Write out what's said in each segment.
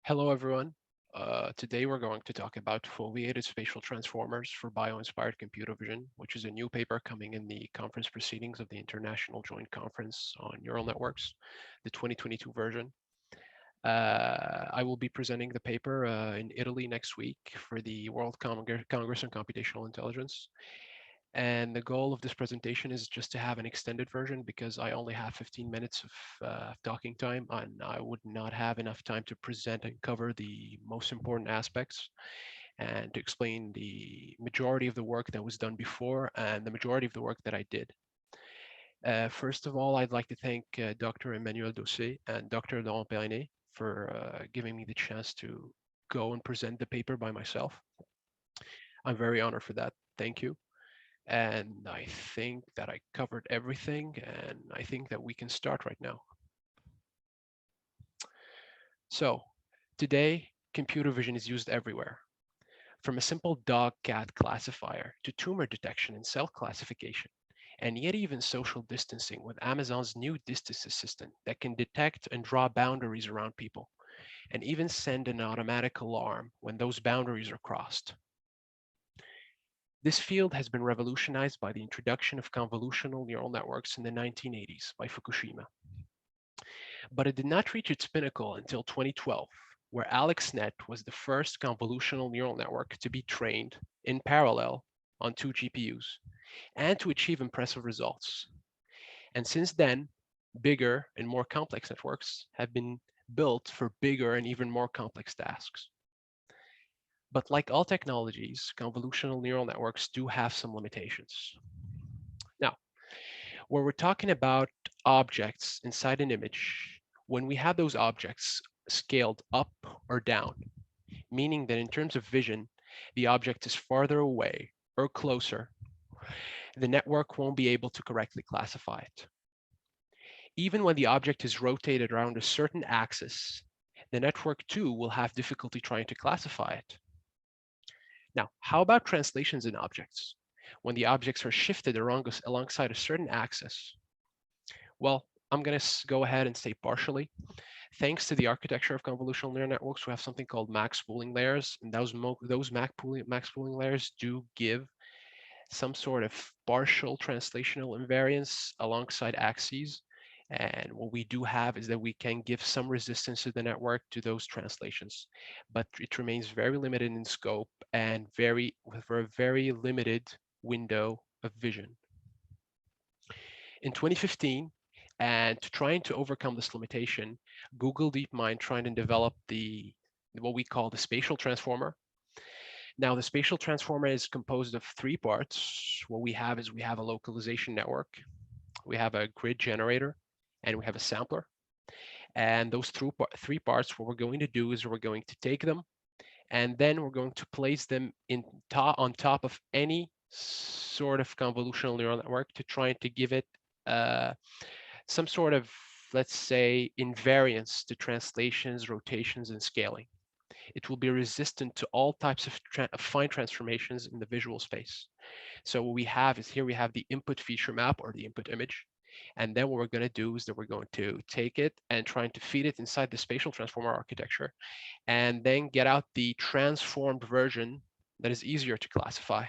Hello, everyone. Today we're going to talk about foveated spatial transformers for bio-inspired computer vision, which is a new paper coming in the conference proceedings of the International Joint Conference on Neural Networks, the 2022 version. I will be presenting the paper in Italy next week for the World Congress on Computational Intelligence. And the goal of this presentation is just to have an extended version because I only have 15 minutes of talking time and I would not have enough time to present and cover the most important aspects and to explain the majority of the work that was done before and the majority of the work that I did. First of all, I'd like to thank Dr. Emmanuel Dossé and Dr. Laurent Perrinet for giving me the chance to go and present the paper by myself. I'm very honored for that. Thank you. And I think that I covered everything, and I think that we can start right now. So today, computer vision is used everywhere, from a simple dog-cat classifier to tumor detection and cell classification, and yet even social distancing with Amazon's new distance assistant that can detect and draw boundaries around people, and even send an automatic alarm when those boundaries are crossed. This field has been revolutionized by the introduction of convolutional neural networks in the 1980s by Fukushima. But it did not reach its pinnacle until 2012, where AlexNet was the first convolutional neural network to be trained in parallel on two GPUs and to achieve impressive results. And since then, bigger and more complex networks have been built for bigger and even more complex tasks. But like all technologies, convolutional neural networks do have some limitations. Now, when we're talking about objects inside an image, when we have those objects scaled up or down, meaning that in terms of vision, the object is farther away or closer, the network won't be able to correctly classify it. Even when the object is rotated around a certain axis, the network too will have difficulty trying to classify it. Now, how about translations in objects? When the objects are shifted alongside a certain axis? Well, I'm going to go ahead and say partially. Thanks to the architecture of convolutional neural networks, we have something called max pooling layers, and those max pooling layers do give some sort of partial translational invariance alongside axes. And what we do have is that we can give some resistance to the network to those translations, but it remains very limited in scope and for a very limited window of vision. In 2015, and trying to overcome this limitation, Google DeepMind tried to develop what we call the spatial transformer. Now, the spatial transformer is composed of three parts. What we have is we have a localization network, we have a grid generator, and we have a sampler. And those three parts, what we're going to do is we're going to take them, and then we're going to place them on top of any sort of convolutional neural network to try to give it some sort of, let's say, invariance to translations, rotations, and scaling. It will be resistant to all types of fine transformations in the visual space. So what we have is here we have the input feature map or the input image. And then what we're going to do is that we're going to take it and trying to feed it inside the spatial transformer architecture and then get out the transformed version that is easier to classify.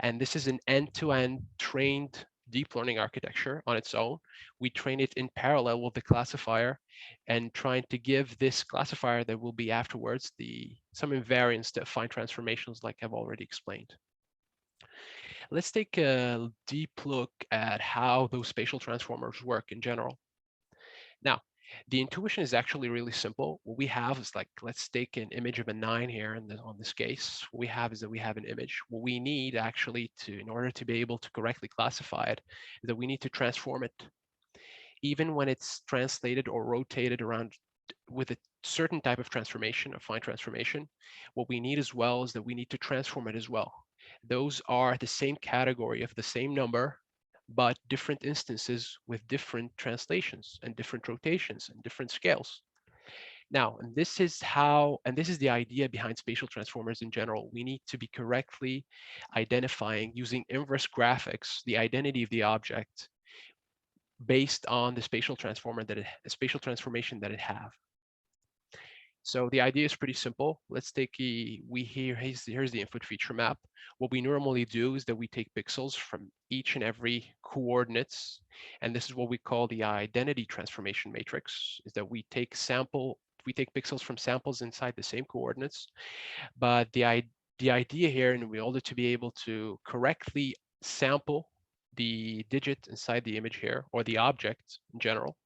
And this is an end-to-end trained deep learning architecture on its own. We train it in parallel with the classifier and trying to give this classifier that will be afterwards some invariance to fine transformations like I've already explained. Let's take a deep look at how those spatial transformers work in general. Now, the intuition is actually really simple. What we have is like, let's take an image of a 9 here on this case. What we have is that we have an image. What we need actually in order to be able to correctly classify it, is that we need to transform it. Even when it's translated or rotated around with a certain type of transformation, a fine transformation, what we need as well is that we need to transform it as well. Those are the same category of the same number, but different instances with different translations and different rotations and different scales. Now, and this is the idea behind spatial transformers in general. We need to be correctly identifying using inverse graphics the identity of the object based on the spatial transformation that it have. So the idea is pretty simple. Let's take here's the input feature map. What we normally do is that we take pixels from each and every coordinates, and this is what we call the identity transformation matrix, is that we take pixels from samples inside the same coordinates, but the idea here, and in order to be able to correctly sample the digit inside the image here, or the object in general,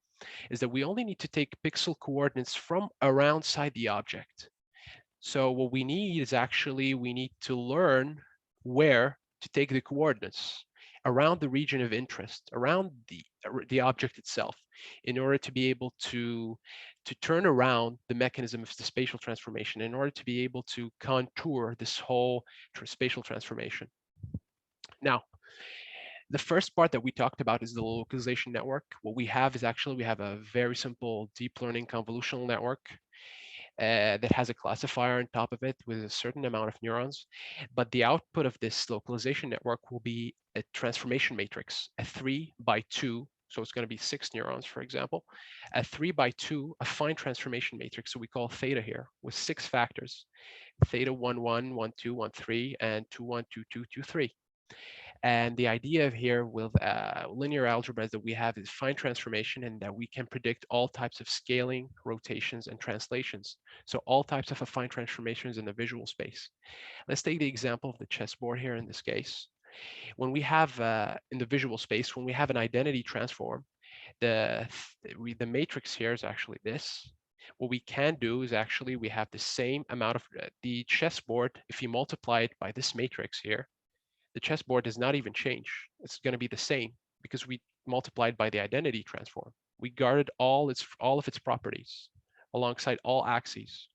is that we only need to take pixel coordinates from around side the object. So what we need is actually, we need to learn where to take the coordinates around the region of interest, around the object itself, in order to be able to turn around the mechanism of the spatial transformation, in order to be able to contour this whole spatial transformation. Now, the first part that we talked about is the localization network. What we have is actually, we have a very simple deep learning convolutional network that has a classifier on top of it with a certain amount of neurons. But the output of this localization network will be a transformation matrix, a 3 by 2. So it's going to be 6 neurons, for example, a 3 by 2, a fine transformation matrix. So we call theta here with 6 factors, theta 1, 1, 1, 2, 1, 3, and 2, 1, 2, 2, 2, 3. And the idea of here with linear algebra is that we have is fine transformation, and that we can predict all types of scaling, rotations, and translations. So all types of affine transformations in the visual space. Let's take the example of the chessboard here in this case. When we have, in the visual space, when we have an identity transform, the matrix here is actually this. What we can do is actually, we have the same amount of the chessboard. If you multiply it by this matrix here, the chessboard does not even change. It's going to be the same because we multiplied by the identity transform. We guarded all of its properties alongside all axes.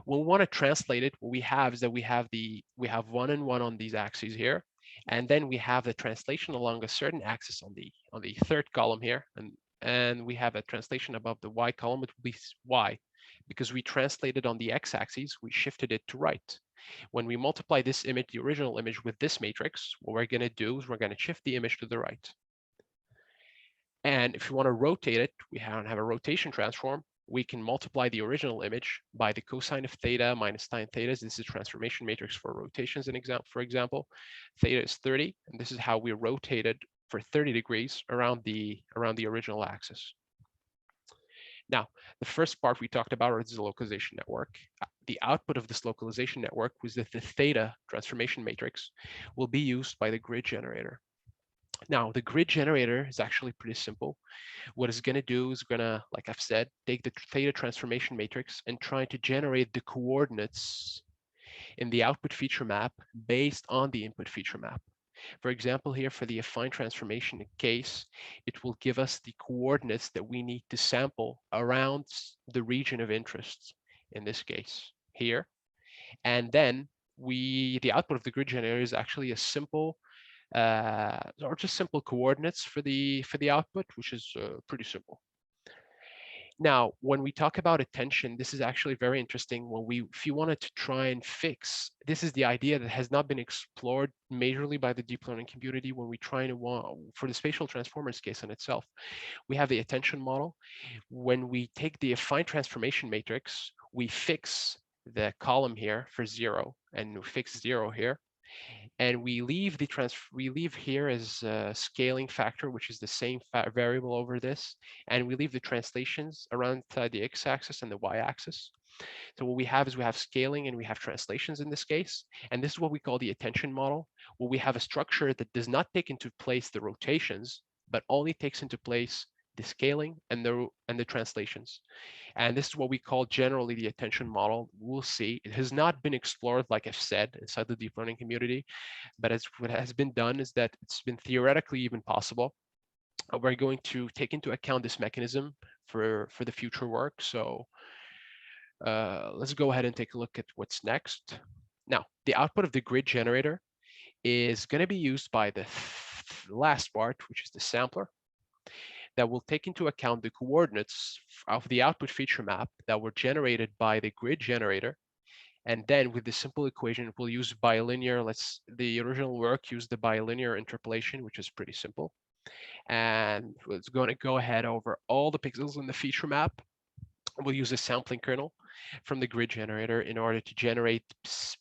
When we want to translate it, what we have is that we have 1 and 1 on these axes here, and then we have the translation along a certain axis on the third column here, and we have a translation above the y column. It will be y, because we translated on the x-axis, we shifted it to right. When we multiply this image, the original image, with this matrix, what we're going to do is we're going to shift the image to the right. And if you want to rotate it, we have a rotation transform. We can multiply the original image by the cosine of theta minus sine theta. This is a transformation matrix for rotations. For example, theta is 30, and this is how we rotated for 30 degrees around the original axis. Now, the first part we talked about is the localization network. The output of this localization network was that the theta transformation matrix will be used by the grid generator. Now, the grid generator is actually pretty simple. What it's going to do is going to, like I've said, take the theta transformation matrix and try to generate the coordinates in the output feature map based on the input feature map. For example, here for the affine transformation case, it will give us the coordinates that we need to sample around the region of interest, in this case here. And then the output of the grid generator is actually a simple, or just simple coordinates for the output, which is pretty simple. Now, when we talk about attention, this is actually very interesting. If you wanted to try and fix, this is the idea that has not been explored majorly by the deep learning community. When we try for the spatial transformers case in itself, we have the attention model. When we take the affine transformation matrix, we fix the column here for 0, and we fix 0 here. And we leave here as a scaling factor, which is the same variable over this, and we leave the translations around the x-axis and the y-axis. So what we have is we have scaling and we have translations in this case, and this is what we call the attention model, where we have a structure that does not take into place the rotations, but only takes into place the scaling and the translations. And this is what we call generally the attention model. We'll see. It has not been explored, like I've said, inside the deep learning community, but what has been done is that it's been theoretically even possible. We're going to take into account this mechanism for the future work. So let's go ahead and take a look at what's next. Now, the output of the grid generator is going to be used by the last part, which is the sampler, that will take into account the coordinates of the output feature map that were generated by the grid generator. And then with the simple equation, we'll use bilinear. The original work used the bilinear interpolation, which is pretty simple. And it's going to go ahead over all the pixels in the feature map. We'll use a sampling kernel from the grid generator in order to generate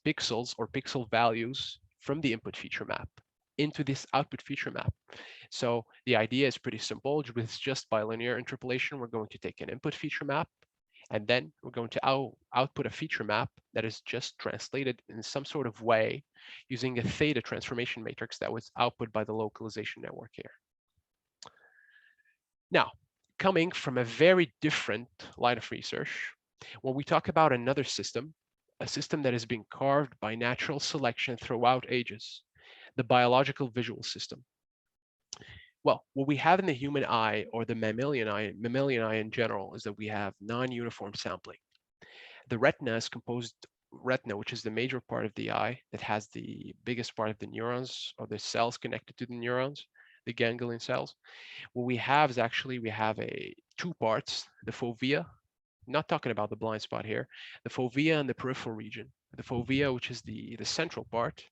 pixels or pixel values from the input feature map into this output feature map. So the idea is pretty simple. With just bilinear interpolation, we're going to take an input feature map, and then we're going to output a feature map that is just translated in some sort of way using a theta transformation matrix that was output by the localization network here. Now, coming from a very different line of research, when we talk about another system, a system that has been carved by natural selection throughout ages, the biological visual system. Well, what we have in the human eye or the mammalian eye in general is that we have non-uniform sampling. The retina is composed retina, which is the major part of the eye that has the biggest part of the neurons or the cells connected to the neurons, the ganglion cells. What we have is actually we have two parts, the fovea, not talking about the blind spot here, the fovea and the peripheral region. The fovea, which is the central part.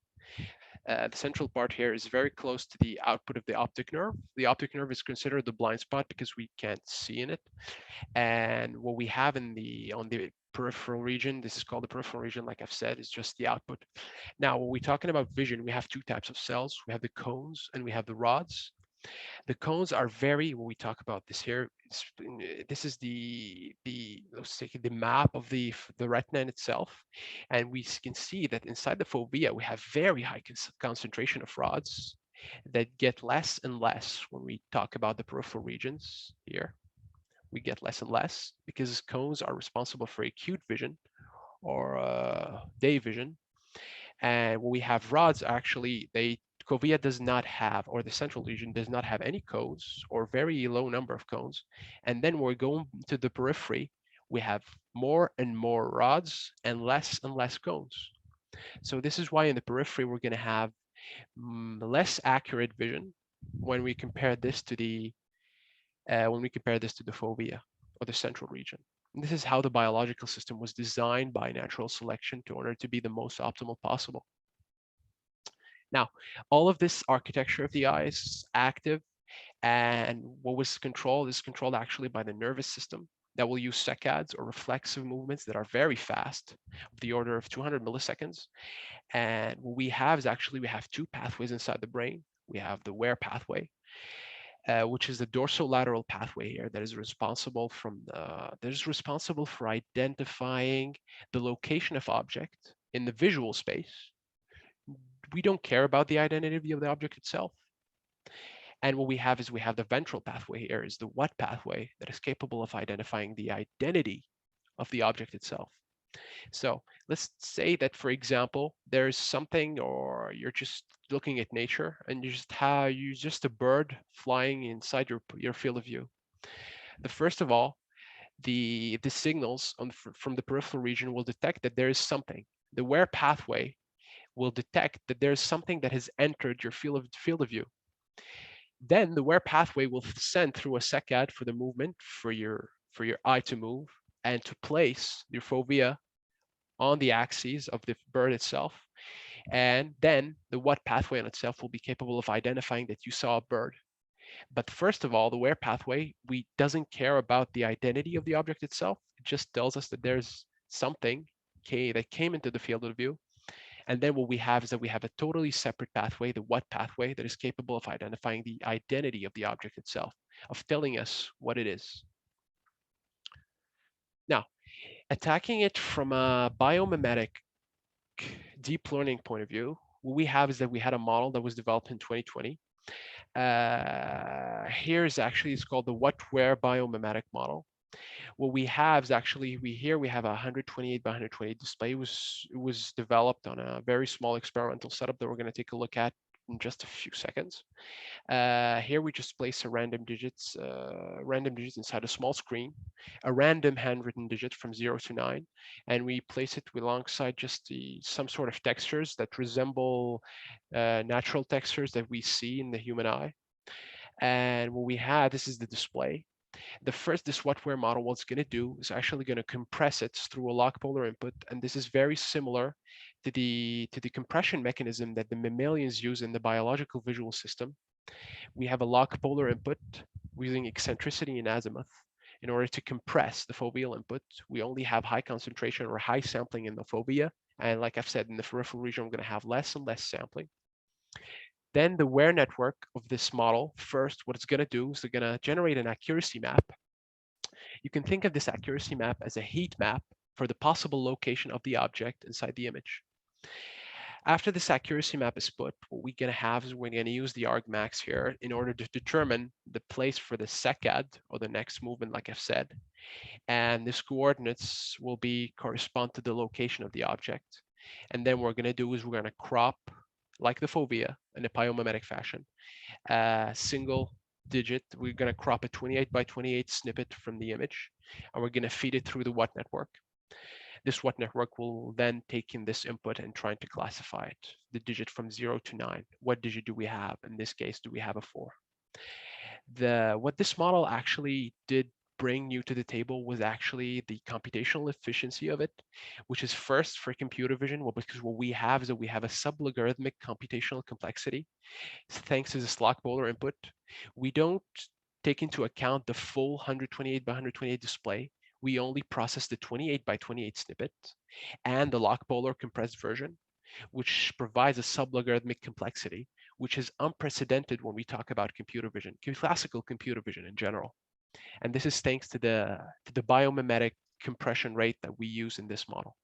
The central part here is very close to the output of the optic nerve. The optic nerve is considered the blind spot because we can't see in it. And what we have on the peripheral region, this is called the peripheral region, like I've said, is just the output. Now, when we're talking about vision, we have two types of cells. We have the cones and we have the rods. The cones are very, when we talk about this here, this is let's say the map of the retina in itself. And we can see that inside the fovea, we have very high concentration of rods that get less and less when we talk about the peripheral regions here. We get less and less because cones are responsible for acute vision or day vision. And when we have rods, actually, Covea does not have, or the central region does not have any cones or very low number of cones. And then we're going to the periphery, we have more and more rods and less cones. So this is why in the periphery, we're going to have less accurate vision when we compare this to the fovea or the central region. And this is how the biological system was designed by natural selection in order to be the most optimal possible. Now, all of this architecture of the eye is active, and what was controlled is controlled actually by the nervous system that will use saccades or reflexive movements that are very fast, of the order of 200 milliseconds. And what we have is actually we have two pathways inside the brain. We have the WARE pathway, which is the dorsolateral pathway here that is responsible for identifying the location of object in the visual space. We don't care about the identity of the object itself. And what we have is we have the ventral pathway here is the what pathway that is capable of identifying the identity of the object itself. So let's say that, for example, there's something, or you're just looking at nature and you just a bird flying inside your field of view. The first of all, the signals from the peripheral region will detect that there is something. The WARE pathway will detect that there's something that has entered your field of view. Then the WARE pathway will send through a saccade for the movement for your eye to move and to place your fovea on the axes of the bird itself. And then the what pathway on itself will be capable of identifying that you saw a bird. But first of all, the WARE pathway, we doesn't care about the identity of the object itself. It just tells us that there's something that came into the field of view. And then what we have is that we have a totally separate pathway, the what pathway, that is capable of identifying the identity of the object itself, of telling us what it is. Now, attacking it from a biomimetic deep learning point of view, what we have is that we had a model that was developed in 2020. Here's actually, it's called the what-where biomimetic model. What we have is actually, we have a 128 by 128 display. It was developed on a very small experimental setup that we're going to take a look at in just a few seconds. Here we just place random digits inside a small screen, a random handwritten digit from 0 to 9, and we place it alongside just some sort of textures that resemble natural textures that we see in the human eye. And what we have, this is the display. This what-where model, what it's going to do is actually going to compress it through a log polar input, and this is very similar to the compression mechanism that the mammalians use in the biological visual system. We have a log polar input using eccentricity and azimuth, in order to compress the foveal input, we only have high concentration or high sampling in the fovea. And like I've said, in the peripheral region, we're going to have less and less sampling. Then the wear network of this model, first, what it's going to do is they're going to generate an accuracy map. You can think of this accuracy map as a heat map for the possible location of the object inside the image. After this accuracy map is put, what we're going to have is we're going to use the argmax here in order to determine the place for the secad, or the next movement, like I've said. And these coordinates will be correspond to the location of the object. And then what we're going to do is we're going to crop, like the fovea, in a biomimetic fashion, a single digit. We're going to crop a 28 by 28 snippet from the image, and we're going to feed it through the what network. This what network will then take in this input and trying to classify it, the digit from 0 to 9. What digit do we have? In this case, do we have a 4? What this model actually did bring new to the table was actually the computational efficiency of it, which is first for computer vision, because what we have is that we have a sublogarithmic computational complexity. Thanks to this log polar input, we don't take into account the full 128 by 128 display. We only process the 28 by 28 snippet and the log polar compressed version, which provides a sublogarithmic complexity, which is unprecedented when we talk about computer vision, classical computer vision in general. And this is thanks to the biomimetic compression rate that we use in this model.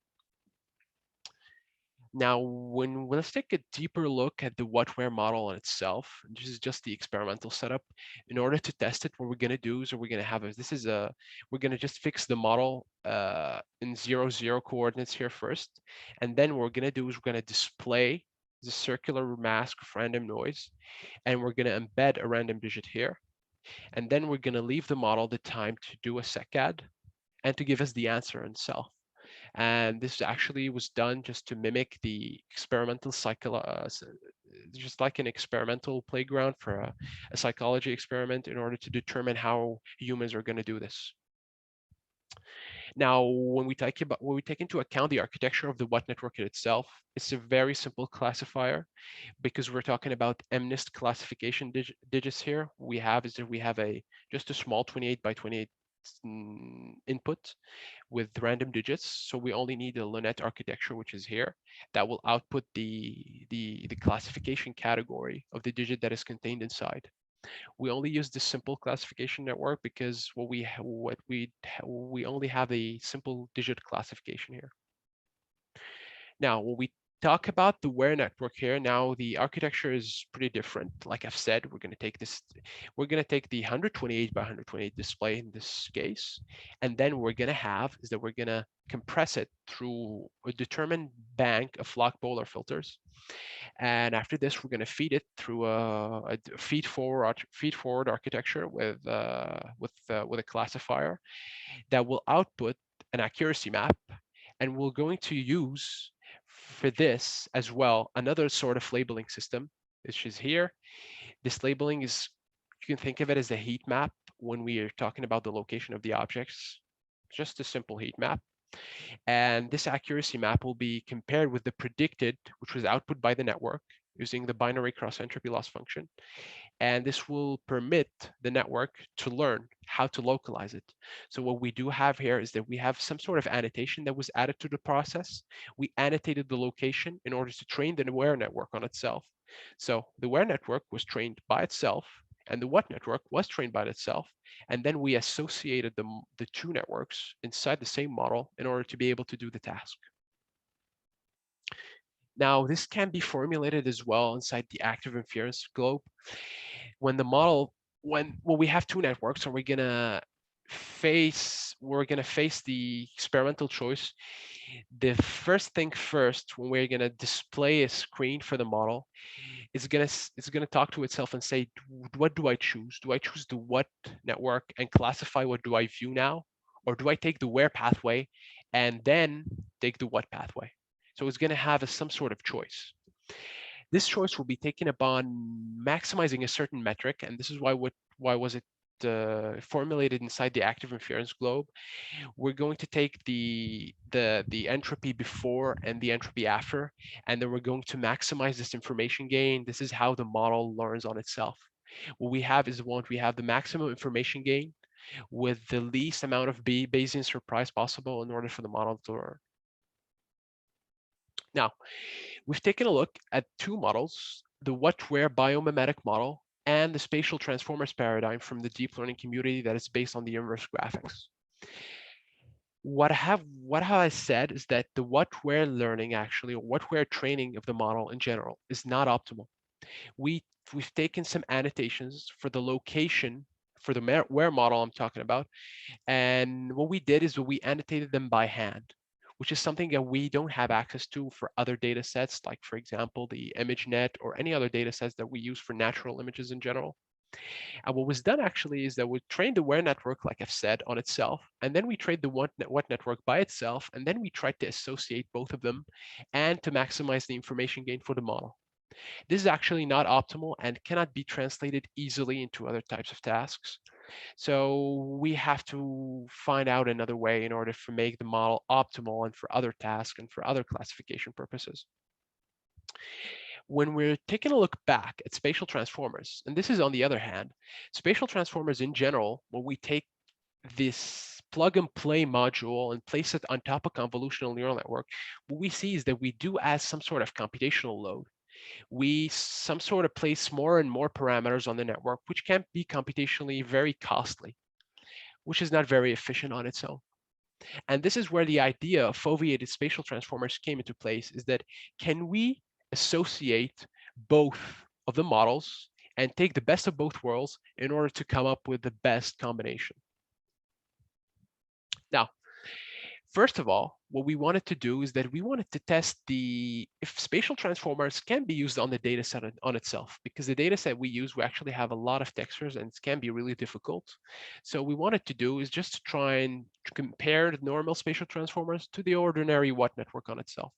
Now, let's take a deeper look at the what-where model in itself. This is just the experimental setup. In order to test it, what we're going to do is we're going to have we're going to just fix the model in 0, 0 coordinates here first. And then what we're going to do is we're going to display the circular mask of random noise, and we're going to embed a random digit here. And then we're going to leave the model the time to do a secad and to give us the answer itself. And this actually was done just to mimic the experimental just like an experimental playground for a psychology experiment in order to determine how humans are going to do this. Now, when we take into account the architecture of the what network itself, it's a very simple classifier because we're talking about MNIST classification digits here. We have just a small 28 by 28 input with random digits. So we only need a Linnet architecture, which is here, that will output the classification category of the digit that is contained inside. We only use this simple classification network because we only have a simple digit classification here. Now, when we talk about the where network here, now the architecture is pretty different. Like I've said, we're going to take the 128 by 128 display in this case, and then we're going to have is that we're going to compress it through a determined bank of log polar filters. And after this, we're going to feed it through a feed forward architecture with a classifier that will output an accuracy map, and we're going to use for this as well another sort of labeling system, which is here. This labeling is, you can think of it as a heat map when we are talking about the location of the objects, just a simple heat map. And this accuracy map will be compared with the predicted, which was output by the network using the binary cross entropy loss function. And this will permit the network to learn how to localize it. So what we do have here is that we have some sort of annotation that was added to the process. We annotated the location in order to train the aware network on itself. So the aware network was trained by itself, and the what network was trained by itself. And then we associated the two networks inside the same model in order to be able to do the task. Now, this can be formulated as well inside the active inference globe. When we have two networks and we're gonna face the experimental choice, the first thing first, when we're gonna display a screen for the model, it's gonna talk to itself and say, what do I choose? Do I choose the what network and classify what do I view now? Or do I take the where pathway and then take the what pathway? So it's gonna have some sort of choice. This choice will be taken upon maximizing a certain metric, and this is why was it formulated inside the active inference globe. We're going to take the entropy before and the entropy after, and then we're going to maximize this information gain. This is how the model learns on itself. What we have is we have the maximum information gain, with the least amount of Bayesian surprise possible in order for the model to learn. Now, we've taken a look at two models, the what-where biomimetic model and the spatial transformers paradigm from the deep learning community that is based on the inverse graphics. What have I said is that the what-where learning actually, or what-where training of the model in general, is not optimal. We've taken some annotations for the location for the where model I'm talking about, and what we did is we annotated them by hand, which is something that we don't have access to for other data sets, like for example, the ImageNet or any other data sets that we use for natural images in general. And what was done actually is that we trained the where network, like I've said, on itself, and then we trained the what network by itself, and then we tried to associate both of them and to maximize the information gain for the model. This is actually not optimal and cannot be translated easily into other types of tasks. So we have to find out another way in order to make the model optimal and for other tasks and for other classification purposes. When we're taking a look back at spatial transformers, and this is on the other hand, spatial transformers in general, when we take this plug and play module and place it on top of convolutional neural network, what we see is that we do add some sort of computational load. We some sort of place more and more parameters on the network, which can be computationally very costly, which is not very efficient on its own. And this is where the idea of foveated spatial transformers came into place, is that can we associate both of the models and take the best of both worlds in order to come up with the best combination. Now, first of all, what we wanted to do is that we wanted to test if spatial transformers can be used on the data set on itself, because the data set we use, we actually have a lot of textures and it can be really difficult. So what we wanted to do is just to try and compare the normal spatial transformers to the ordinary what network on itself.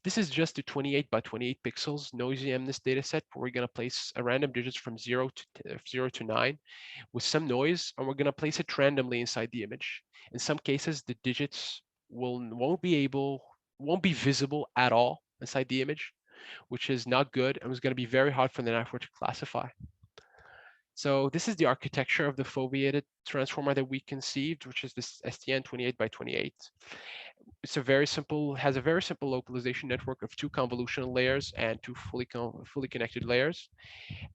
This is just a 28 by 28 pixels noisy MNIST data set where we're going to place a random digits from 0 to 9 with some noise, and we're going to place it randomly inside the image. In some cases, the digits won't be visible at all inside the image, which is not good and was going to be very hard for the network to classify. So this is the architecture of the foveated transformer that we conceived, which is this STN 28 by 28. It's has a very simple localization network of two convolutional layers and two fully connected layers,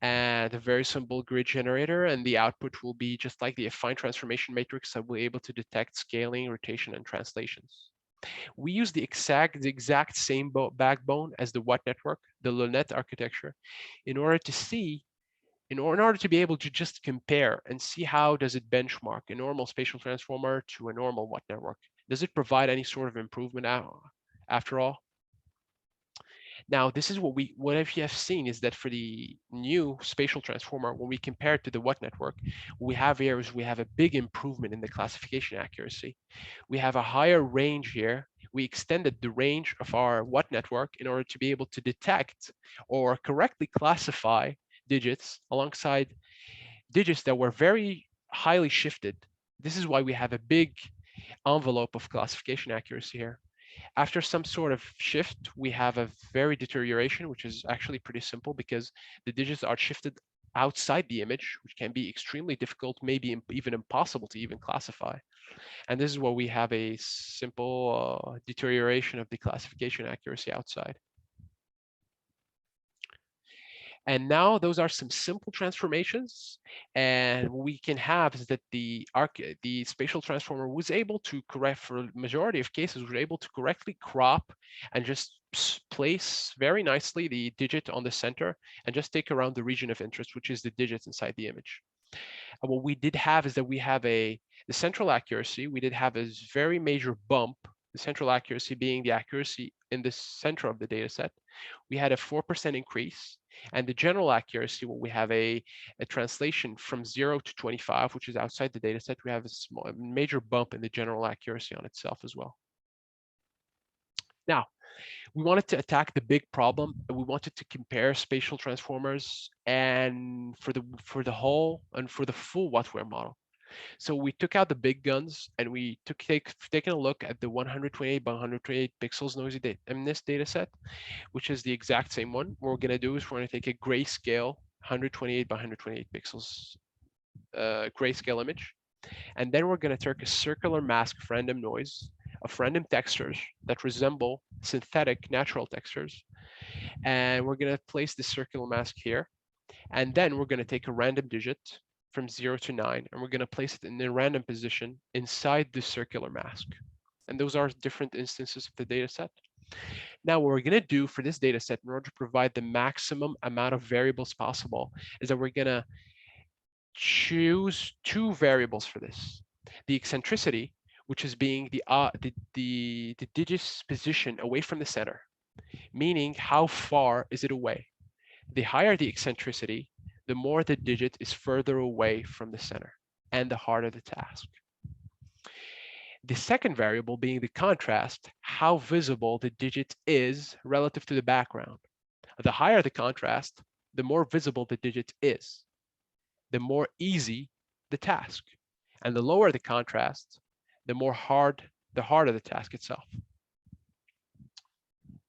and a very simple grid generator. And the output will be just like the affine transformation matrix that will be able to detect scaling, rotation, and translations. We use the exact same backbone as the what network, the LONET architecture, in order to see in order to be able to just compare and see how does it benchmark a normal spatial transformer to a normal what network. Does it provide any sort of improvement after all? Now, this is what you have seen is that for the new spatial transformer, when we compare it to the what network, we have here is we have a big improvement in the classification accuracy. We have a higher range here. We extended the range of our what network in order to be able to detect or correctly classify digits alongside digits that were very highly shifted. This is why we have a big envelope of classification accuracy here. After some sort of shift, we have a very deterioration, which is actually pretty simple because the digits are shifted outside the image, which can be extremely difficult, maybe even impossible to even classify. And this is where we have a simple deterioration of the classification accuracy outside. And now those are some simple transformations. And what we can have is that the spatial transformer was able to correct, for a majority of cases, was able to correctly crop and just place very nicely the digit on the center and just take around the region of interest, which is the digits inside the image. And what we did have is that we have the central accuracy. We did have a very major bump, the central accuracy being the accuracy in the center of the data set. We had a 4% increase. And the general accuracy, when we have a translation from 0 to 25, which is outside the data set, we have a major bump in the general accuracy on itself as well. Now, we wanted to attack the big problem. We wanted to compare spatial transformers and for the whole and for the full what-where model. So we took out the big guns and we taken a look at the 128 by 128 pixels noisy MNIST data set, which is the exact same one. What we're going to do is we're going to take a grayscale 128 by 128 pixels grayscale image. And then we're going to take a circular mask of random noise of random textures that resemble synthetic natural textures. And we're going to place the circular mask here. And then we're going to take a random digit from 0 to 9, and we're going to place it in a random position inside the circular mask. And those are different instances of the data set. Now, what we're going to do for this data set in order to provide the maximum amount of variables possible is that we're going to choose two variables for this. The eccentricity, which is being the digit's position away from the center, meaning how far is it away. The higher the eccentricity, the more the digit is further away from the center and the harder the task. The second variable being the contrast, how visible the digit is relative to the background. The higher the contrast, the more visible the digit is, the more easy the task. And the lower the contrast, the harder the task itself.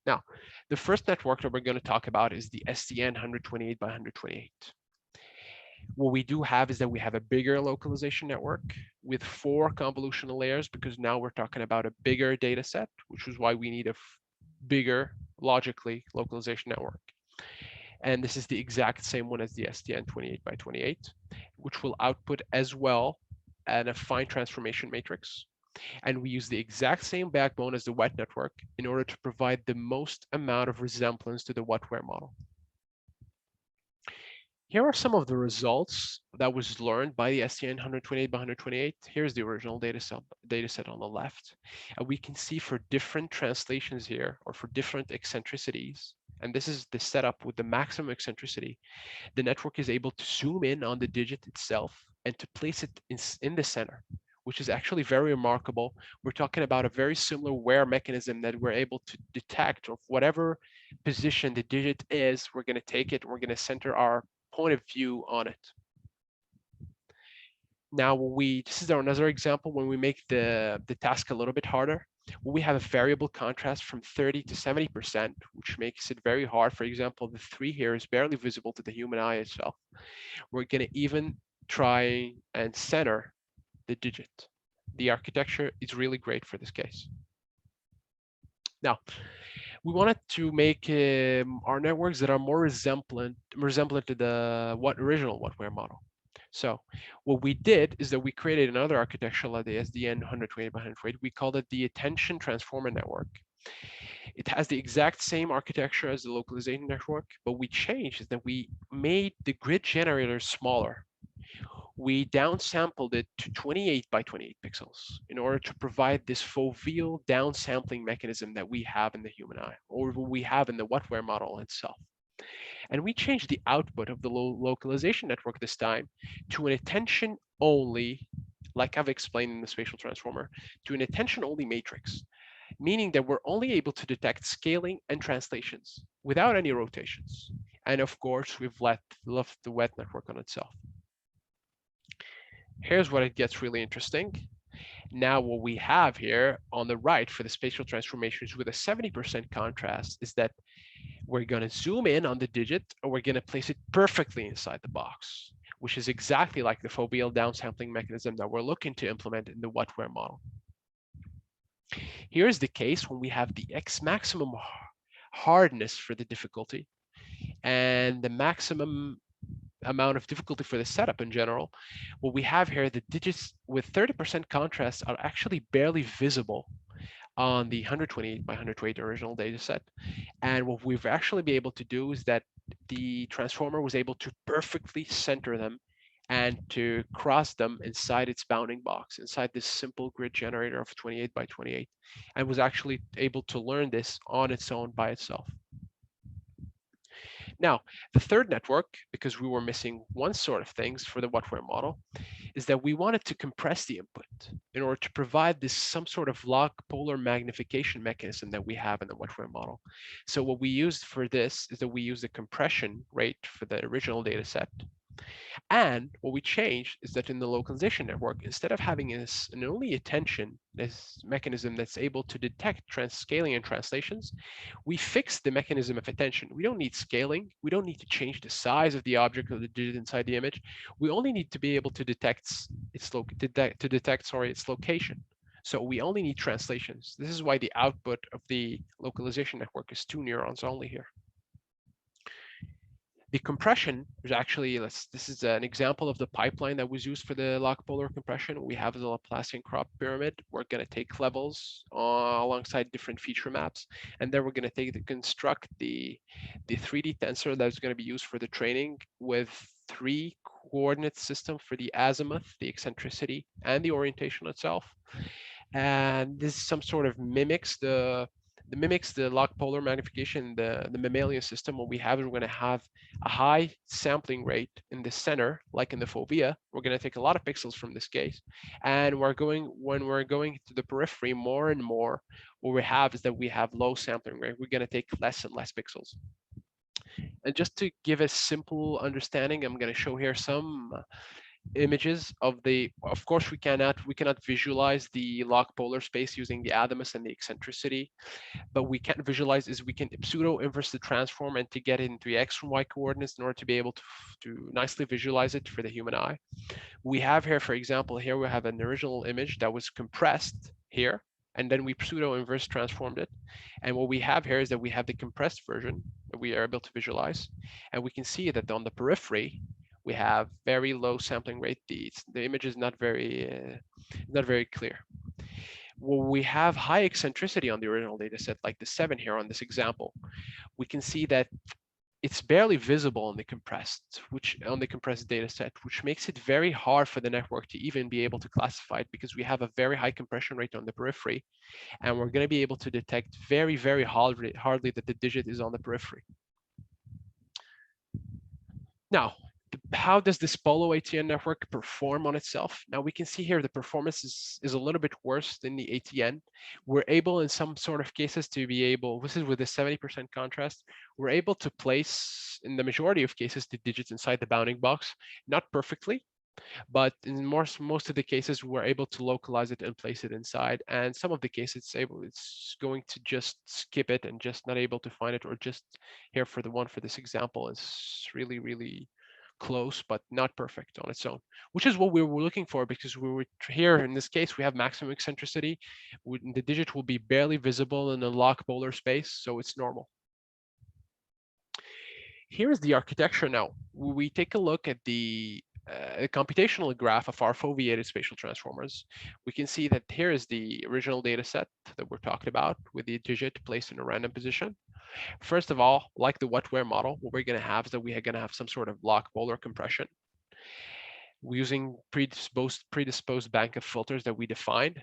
Now, the first network that we're going to talk about is the SDN 128 by 128. What we do have is that we have a bigger localization network with 4 convolutional layers, because now we're talking about a bigger data set, which is why we need a bigger logically localization network. And this is the exact same one as the SDN 28 by 28, which will output as well an affine transformation matrix. And we use the exact same backbone as the wet network in order to provide the most amount of resemblance to the wetware model. Here are some of the results that was learned by the SDN 128 by 128. Here's the original data set on the left. And we can see for different translations here, or for different eccentricities, and this is the setup with the maximum eccentricity, the network is able to zoom in on the digit itself and to place it in the center, which is actually very remarkable. We're talking about a very similar wear mechanism that we're able to detect of whatever position the digit is. We're going to take it, we're going to center our point of view on it. Now, this is another example when we make the task a little bit harder. We have a variable contrast from 30 to 70%, which makes it very hard. For example, the 3 here is barely visible to the human eye itself. We're going to even try and center the digit. The architecture is really great for this case. Now, we wanted to make our networks that are more resemblant to the original wetware model. So what we did is that we created another architecture like the SDN 128 by 128. We called it the attention transformer network. It has the exact same architecture as the localization network, but we changed is that we made the grid generator smaller. We downsampled it to 28 by 28 pixels in order to provide this foveal downsampling mechanism that we have in the human eye, or we have in the wetware model itself. And we changed the output of the localization network this time to an attention only, like I've explained in the spatial transformer, to an attention only matrix, meaning that we're only able to detect scaling and translations without any rotations. And of course, we've left the wet network on itself. Here's what it gets really interesting. Now, what we have here on the right for the spatial transformations with a 70% contrast is that we're going to zoom in on the digit, or we're going to place it perfectly inside the box, which is exactly like the foveal downsampling mechanism that we're looking to implement in the wetware model. Here's the case when we have the maximum hardness for the difficulty and the maximum amount of difficulty for the setup in general. What we have here, the digits with 30% contrast are actually barely visible on the 128 by 128 original data set. And what we've actually been able to do is that the transformer was able to perfectly center them and to cross them inside its bounding box, inside this simple grid generator of 28 by 28, and was actually able to learn this on its own by itself. Now, the third network, because we were missing one sort of things for the wetware model, is that we wanted to compress the input in order to provide this some sort of log polar magnification mechanism that we have in the wetware model. So what we used for this is that we used the compression rate for the original data set. And what we changed is that in the localization network, instead of having an only attention this mechanism that's able to detect scaling and translations, we fixed the mechanism of attention. We don't need scaling. We don't need to change the size of the object or the digit inside the image. We only need to be able to detect its location. So we only need translations. This is why the output of the localization network is 2 neurons only here. The compression is actually, this is an example of the pipeline that was used for the log polar compression. We have the Laplacian crop pyramid. We're going to take levels alongside different feature maps, and then we're going to construct the 3D tensor that's going to be used for the training with 3 coordinate system for the azimuth, the eccentricity, and the orientation itself. And this some sort of mimics the log polar magnification, the mammalian system. What we have is we're going to have a high sampling rate in the center, like in the fovea. We're going to take a lot of pixels from this case, and when we're going to the periphery more and more, what we have is that we have low sampling rate. We're going to take less and less pixels. And just to give a simple understanding, I'm going to show here some images of of course we cannot visualize the log polar space using the azimuth and the eccentricity, but we can visualize is we can pseudo inverse the transform and to get into the x and y coordinates in order to be able to nicely visualize it for the human eye. We have here, for example, here we have an original image that was compressed here, and then we pseudo inverse transformed it. And what we have here is that we have the compressed version that we are able to visualize, and we can see that on the periphery we have very low sampling rate. The image is not very clear. Well, we have high eccentricity on the original data set, like the 7 here on this example. We can see that it's barely visible on the compressed data set, which makes it very hard for the network to even be able to classify it, because we have a very high compression rate on the periphery, and we're going to be able to detect very hardly that the digit is on the periphery. Now, how does this Polo ATN network perform on itself? Now we can see here the performance is a little bit worse than the ATN. We're able in some sort of cases to be able, this is with a 70% contrast, we're able to place in the majority of cases the digits inside the bounding box, not perfectly, but in most of the cases we're able to localize it and place it inside, and some of the cases it's going to just skip it and just not able to find it, or just here for this example is really close but not perfect on its own, which is what we were looking for, because we were here in this case we have maximum eccentricity. The digit will be barely visible in a log polar space, so it's normal. Here is the architecture now. We take a look at the computational graph of our foveated spatial transformers. We can see that here is the original data set that we're talking about with the digit placed in a random position. First of all, like the wet-where model, what we're going to have is that we are going to have some sort of log polar compression. We're using predisposed bank of filters that we defined,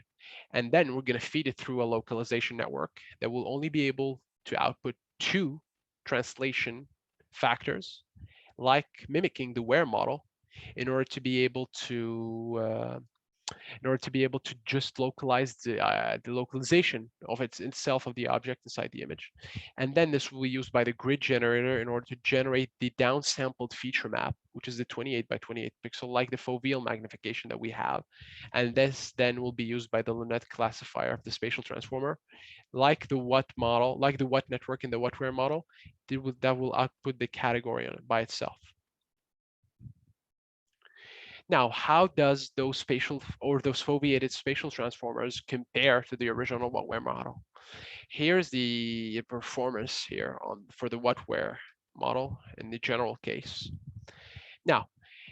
and then we're going to feed it through a localization network that will only be able to output 2 translation factors, like mimicking the where model, in order to be able to just localize the localization of itself of the object inside the image. And then this will be used by the grid generator in order to generate the downsampled feature map, which is the 28 by 28 pixel, like the foveal magnification that we have. And this then will be used by the Lunette classifier of the spatial transformer, like the what model, like the what network in the what-where model, that will output the category on it by itself. Now, how does those foveated spatial transformers compare to the original what-where model? Here's the performance here for the what-where model in the general case. Now,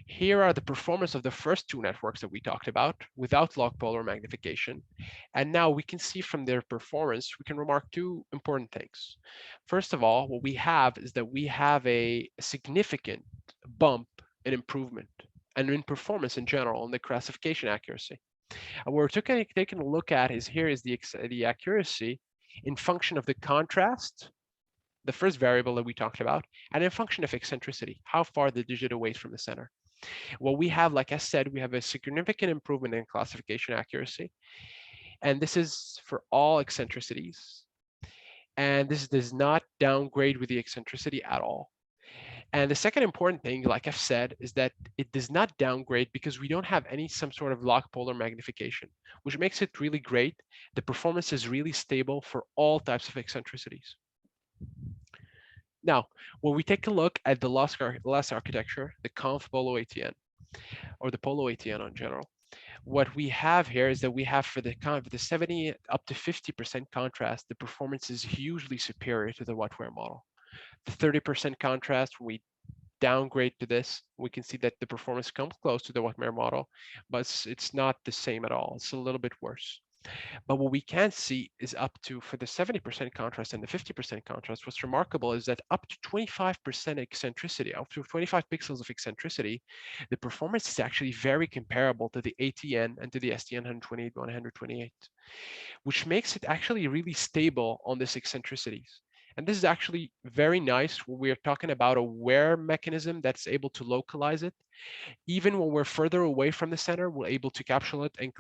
here are the performance of the first 2 networks that we talked about without log polar magnification. And now we can see from their performance, we can remark 2 important things. First of all, what we have is that we have a significant bump in improvement and in performance in general in the classification accuracy. And what we're taking a look at is the accuracy in function of the contrast, the first variable that we talked about, and in function of eccentricity, how far the digit away from the center. What we have, like I said, we have a significant improvement in classification accuracy, and this is for all eccentricities. And this does not downgrade with the eccentricity at all. And the second important thing, like I've said, is that it does not downgrade because we don't have some sort of log polar magnification, which makes it really great. The performance is really stable for all types of eccentricities. Now, when we take a look at the last architecture, the conv polo ATN, or the polo ATN in general, what we have here is that we have for the 70 up to 50% contrast, the performance is hugely superior to the wetware model. The 30% contrast, we downgrade to this, we can see that the performance comes close to the wetware model, but it's not the same at all. It's a little bit worse. But what we can see is up to, for the 70% contrast and the 50% contrast, what's remarkable is that up to 25% eccentricity, up to 25 pixels of eccentricity, the performance is actually very comparable to the ATN and to the STN 128 128, which makes it actually really stable on this eccentricities. And this is actually very nice when we're talking about a wear mechanism that's able to localize it. Even when we're further away from the center, we're able to capture it and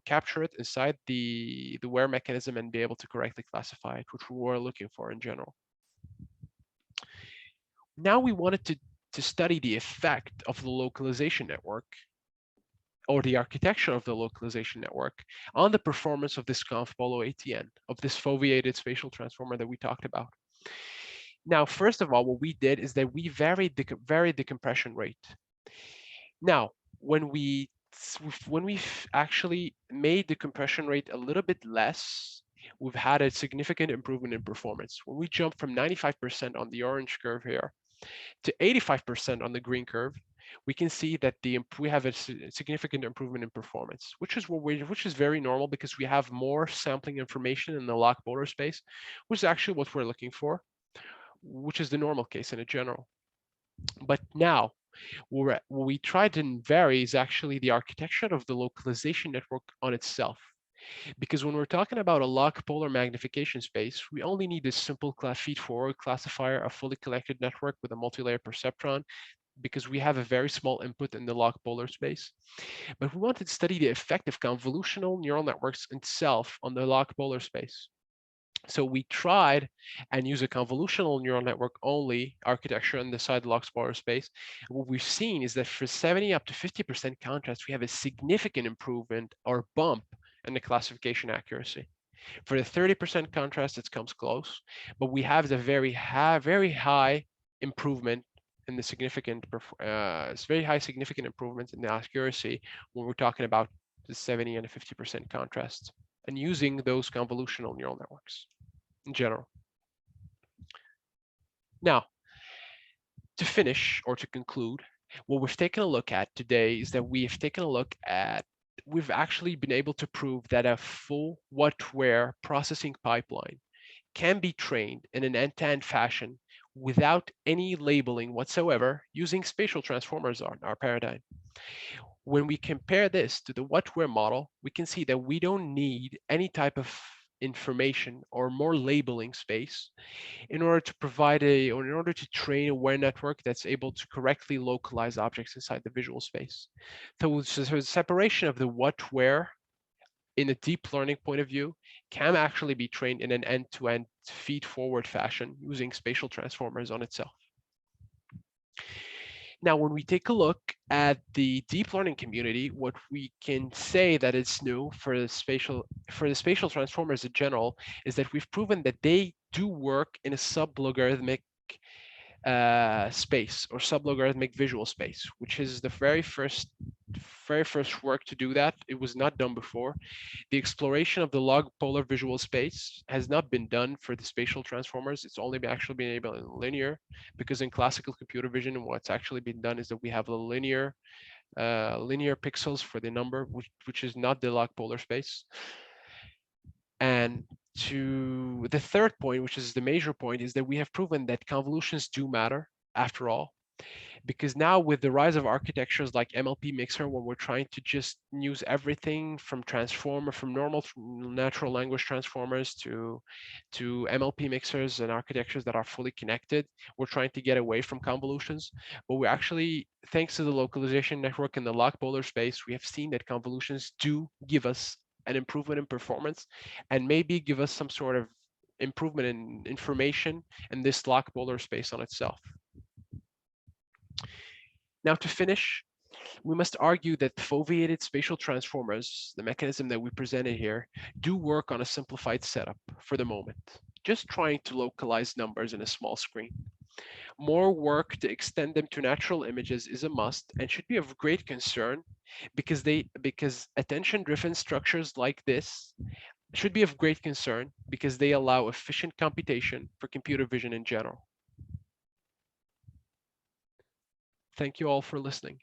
capture it inside the wear mechanism and be able to correctly classify it, which we were looking for in general. Now we wanted to study the effect of the localization network or the architecture of the localization network on the performance of this conv polo ATN, of this foveated spatial transformer that we talked about. Now, first of all, what we did is that we varied the compression rate. Now, when we've actually made the compression rate a little bit less, we've had a significant improvement in performance. When we jump from 95% on the orange curve here to 85% on the green curve, we can see that we have a significant improvement in performance, which is very normal because we have more sampling information in the log polar space, which is actually what we're looking for, which is the normal case in a general. But now, what we tried to vary is actually the architecture of the localization network on itself. Because when we're talking about a log polar magnification space, we only need a simple feed-forward classifier, a fully connected network with a multi-layer perceptron, because we have a very small input in the log polar space. But we wanted to study the effect of convolutional neural networks itself on the log polar space. So we tried and use a convolutional neural network only architecture inside the log polar space. And what we've seen is that for 70 up to 50% contrast, we have a significant improvement or bump in the classification accuracy. For the 30% contrast, it comes close, but we have the very high improvement in the it's very high significant improvement in the accuracy when we're talking about the 70 and 50% contrast and using those convolutional neural networks in general. Now, to finish or to conclude, what we've taken a look at today is that we've actually been able to prove that a full what-where processing pipeline can be trained in an end-to-end fashion without any labeling whatsoever using spatial transformers on our paradigm. When we compare this to the what-where model, we can see that we don't need any type of information or more labeling space in order to train a where network that's able to correctly localize objects inside the visual space. So the separation of the what-where in a deep learning point of view can actually be trained in an end-to-end feed-forward fashion using spatial transformers on itself. Now, when we take a look at the deep learning community, what we can say that is new for the spatial transformers in general is that we've proven that they do work in a sublogarithmic space or sublogarithmic visual space, which is the very first work to do that. It was not done before. The exploration of the log polar visual space has not been done for the spatial transformers. It's only actually been able in linear, because in classical computer vision, what's actually been done is that we have a linear pixels for the number, which is not the log polar space. And to the third point, which is the major point, is that we have proven that convolutions do matter after all. Because now with the rise of architectures like MLP Mixer, when we're trying to just use everything from normal natural language transformers to MLP mixers and architectures that are fully connected, we're trying to get away from convolutions. But we actually, thanks to the localization network in the log polar space, we have seen that convolutions do give us an improvement in performance and maybe give us some sort of improvement in information in this log polar space on itself. Now, to finish, we must argue that foveated spatial transformers, the mechanism that we presented here, do work on a simplified setup for the moment, just trying to localize numbers in a small screen. More work to extend them to natural images is a must and should be of great concern because attention-driven structures like this should be of great concern because they allow efficient computation for computer vision in general. Thank you all for listening.